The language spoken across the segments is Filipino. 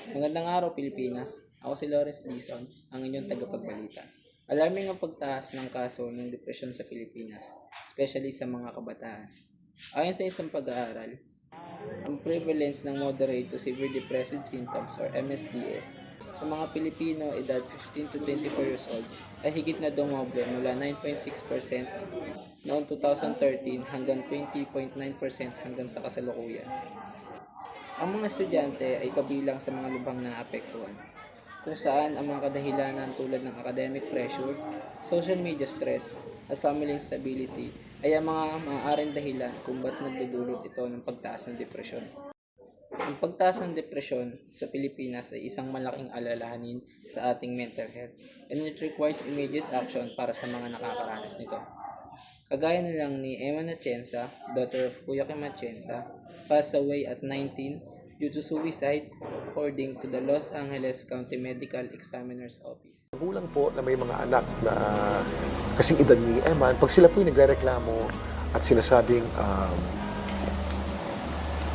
Magandang araw, Pilipinas. Ako si Lawrence Dizon, ang inyong tagapagbalita. Alarming ang pagtaas ng kaso ng depresyon sa Pilipinas, especially sa mga kabataan. Ayon sa isang pag-aaral, ang prevalence ng moderate to severe depressive symptoms or MSDS sa mga Pilipino edad 15 to 24 years old ay higit na dumoble mula 9.6% noong 2013 hanggang 20.9% hanggang sa kasalukuyan. Ang mga estudyante ay kabilang sa mga lubhang naapektuhan, kung saan ang mga kadahilanan tulad ng academic pressure, social media stress, at family instability ay ang mga maaaring dahilan kung ba't nagdudulot ito ng pagtaas ng depresyon. Ang pagtaas ng depresyon sa Pilipinas ay isang malaking alalahanin sa ating mental health, and it requires immediate action para sa mga nakakaranas nito. Kagaya na lang ni Emma Atienza, daughter of Kuya Kim Atienza, passed away at 19 due to suicide according to the Los Angeles County Medical Examiner's Office. Magulang po na may mga anak na kasing edad ni Emma, pag sila po yung nagrereklamo at sinasabing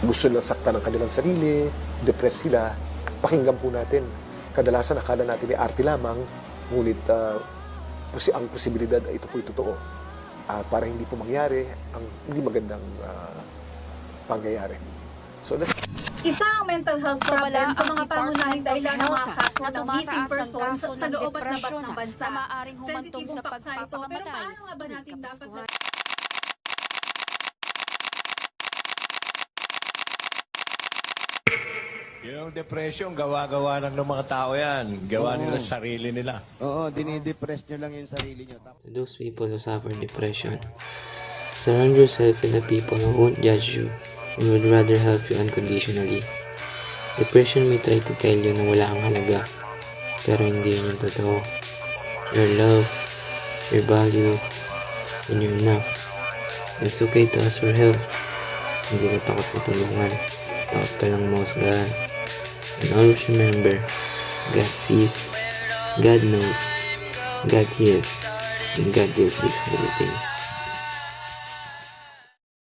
gusto nilang saktan ng kanilang sarili, depressed sila, pakinggan po natin. Kadalasan akala natin ay arte lamang, ngunit ang posibilidad ay ito po yung totoo. Para hindi po mangyari ang hindi magandang pangyayari. So isa ang mental health problem sa mga pangunahing dahilan ng mga kaso ng missing persons sa loob at labas ng bansa. Sensitibong paksa ito, pero paano nga ba natin dapat Yung depression, gawa-gawa ng mga tao yan. Gawa nila sa sarili nila. Oo, dinidepress nyo lang yung sarili nyo. To those people who suffer depression, surround yourself with the people who won't judge you and would rather help you unconditionally. Depression may try to tell you na wala kang halaga, pero hindi yun yung totoo. Your love, your value, and you're enough. It's okay to ask for help. Hindi ka takot matulungan. Takot ka lang mahusgahan. And always remember, God sees, God knows, God heals, and God will fix everything.